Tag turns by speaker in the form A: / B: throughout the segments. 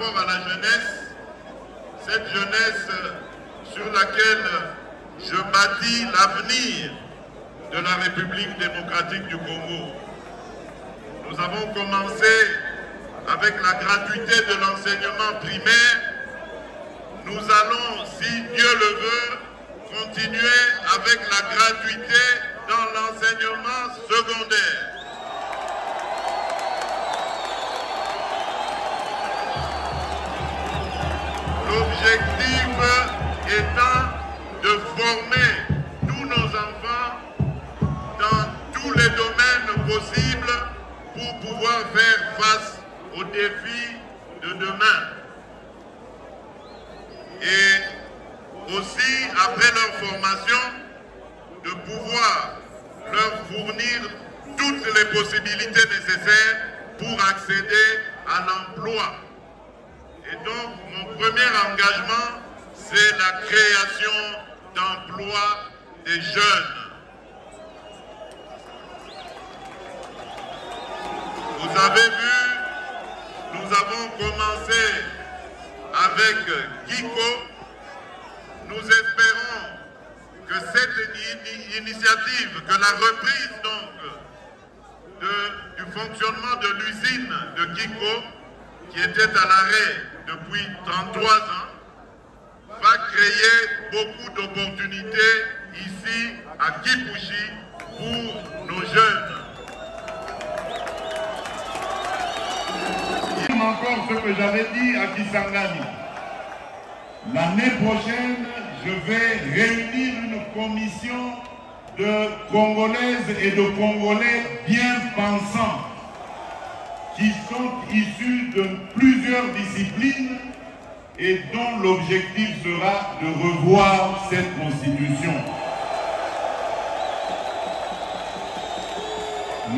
A: rapport à la jeunesse, cette jeunesse sur laquelle je bâtis l'avenir de la République démocratique du Congo. Nous avons commencé avec la gratuité de l'enseignement primaire. Nous allons, si Dieu le veut, continuer avec la gratuité dans l'enseignement secondaire. L'objectif étant de former tous nos enfants dans tous les domaines possibles pour pouvoir faire face aux défis de demain. Et aussi, après leur formation, de pouvoir leur fournir toutes les possibilités nécessaires pour accéder à l'emploi. Et donc, mon premier engagement, c'est la création d'emplois des jeunes. Vous avez vu, nous avons commencé avec Kiko. Nous espérons que cette initiative, que la reprise donc du fonctionnement de l'usine de Kiko, qui était à l'arrêt depuis 33 ans, va créer beaucoup d'opportunités ici à Kipushi pour nos jeunes.
B: Encore ce que j'avais dit à Kisangani. L'année prochaine, je vais réunir une commission de Congolaises et de Congolais bien pensants qui sont issus de plusieurs disciplines et dont l'objectif sera de revoir cette constitution.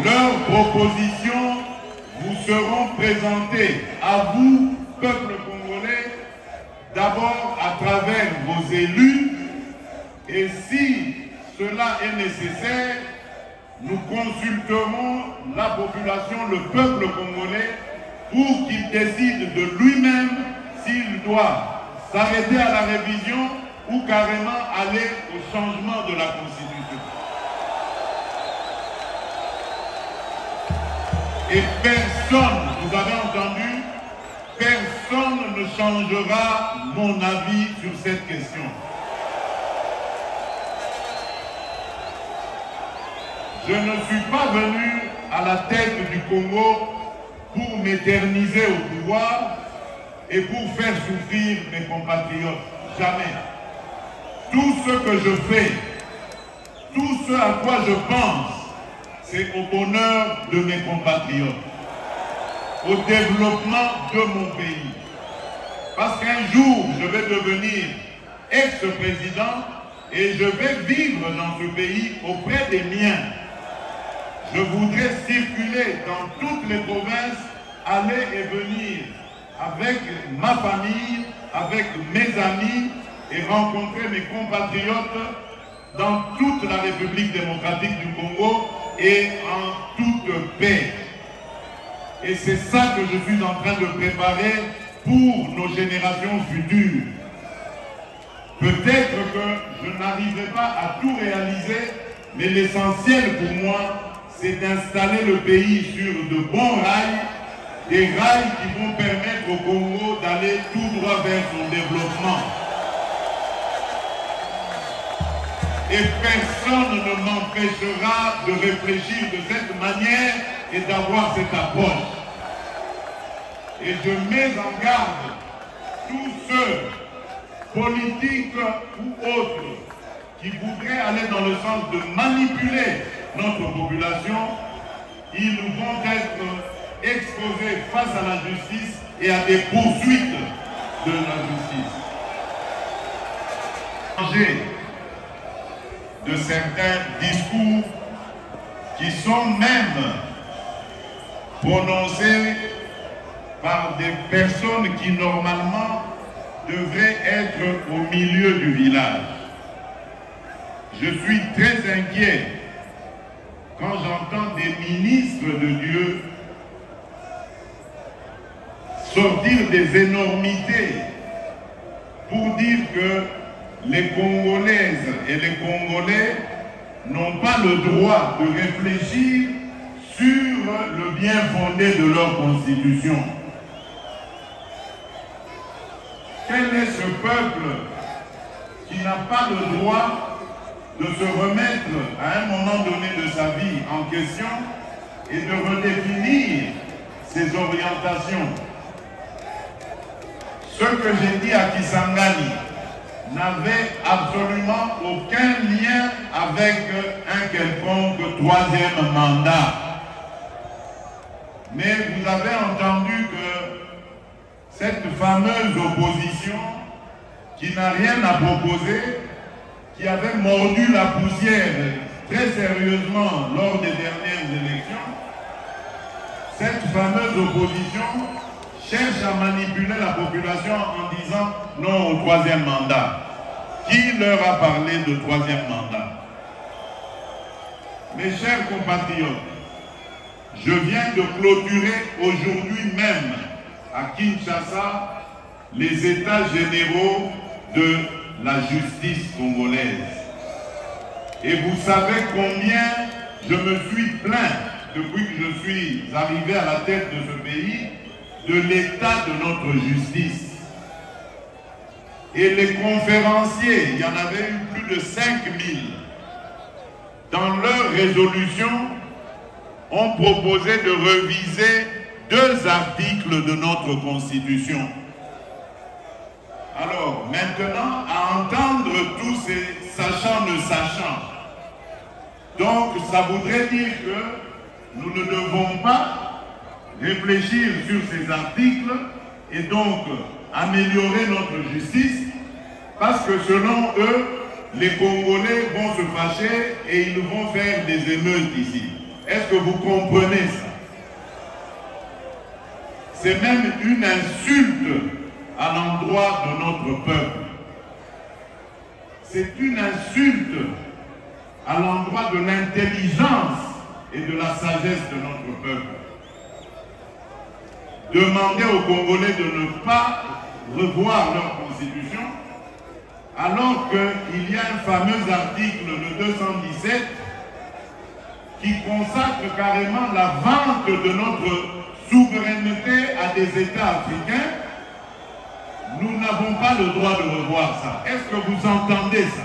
B: Leurs propositions vous seront présentées à vous, peuple congolais, d'abord à travers vos élus, et si cela est nécessaire, nous consulterons la population, le peuple congolais, pour qu'il décide de lui-même s'il doit s'arrêter à la révision ou carrément aller au changement de la Constitution. Et personne, vous avez entendu, personne ne changera mon avis sur cette question. Je ne suis pas venu à la tête du Congo pour m'éterniser au pouvoir et pour faire souffrir mes compatriotes. Jamais. Tout ce que je fais, tout ce à quoi je pense, c'est au bonheur de mes compatriotes, au développement de mon pays. Parce qu'un jour, je vais devenir ex-président et je vais vivre dans ce pays auprès des miens. Je voudrais circuler dans toutes les provinces, aller et venir avec ma famille, avec mes amis et rencontrer mes compatriotes dans toute la République démocratique du Congo et en toute paix. Et c'est ça que je suis en train de préparer pour nos générations futures. Peut-être que je n'arriverai pas à tout réaliser, mais l'essentiel pour moi, c'est d'installer le pays sur de bons rails, des rails qui vont permettre au Congo d'aller tout droit vers son développement. Et personne ne m'empêchera de réfléchir de cette manière et d'avoir cette approche. Et je mets en garde tous ceux, politiques ou autres, qui voudraient aller dans le sens de manipuler notre population. Ils vont être exposés face à la justice et à des poursuites de la justice. De certains discours qui sont même prononcés par des personnes qui normalement devraient être au milieu du village. Je suis très inquiet quand j'entends des ministres de Dieu sortir des énormités pour dire que les Congolaises et les Congolais n'ont pas le droit de réfléchir sur le bien fondé de leur constitution. Quel est ce peuple qui n'a pas le droit de se remettre à un moment donné de sa vie en question et de redéfinir ses orientations? Ce que j'ai dit à Kisangani n'avait absolument aucun lien avec un quelconque troisième mandat. Mais vous avez entendu que cette fameuse opposition qui n'a rien à proposer, qui avait mordu la poussière très sérieusement lors des dernières élections, cette fameuse opposition cherche à manipuler la population en disant non au troisième mandat. Qui leur a parlé de troisième mandat? Mes chers compatriotes, je viens de clôturer aujourd'hui même à Kinshasa les états généraux de la justice congolaise. Et vous savez combien je me suis plaint depuis que je suis arrivé à la tête de ce pays de l'état de notre justice. Et les conférenciers, il y en avait eu plus de 5000, dans leur résolution, ont proposé de réviser 2 articles de notre Constitution. Alors, maintenant, à entendre tous ces sachants ne sachant, donc ça voudrait dire que nous ne devons pas réfléchir sur ces articles et donc améliorer notre justice, parce que selon eux, les Congolais vont se fâcher et ils vont faire des émeutes ici. Est-ce que vous comprenez ça? C'est même une insulte à l'endroit de notre peuple. C'est une insulte à l'endroit de l'intelligence et de la sagesse de notre peuple. Demander aux Congolais de ne pas revoir leur constitution, alors qu'il y a un fameux article, le 217, qui consacre carrément la vente de notre souveraineté à des États africains. Nous n'avons pas le droit de revoir ça. Est-ce que vous entendez ça?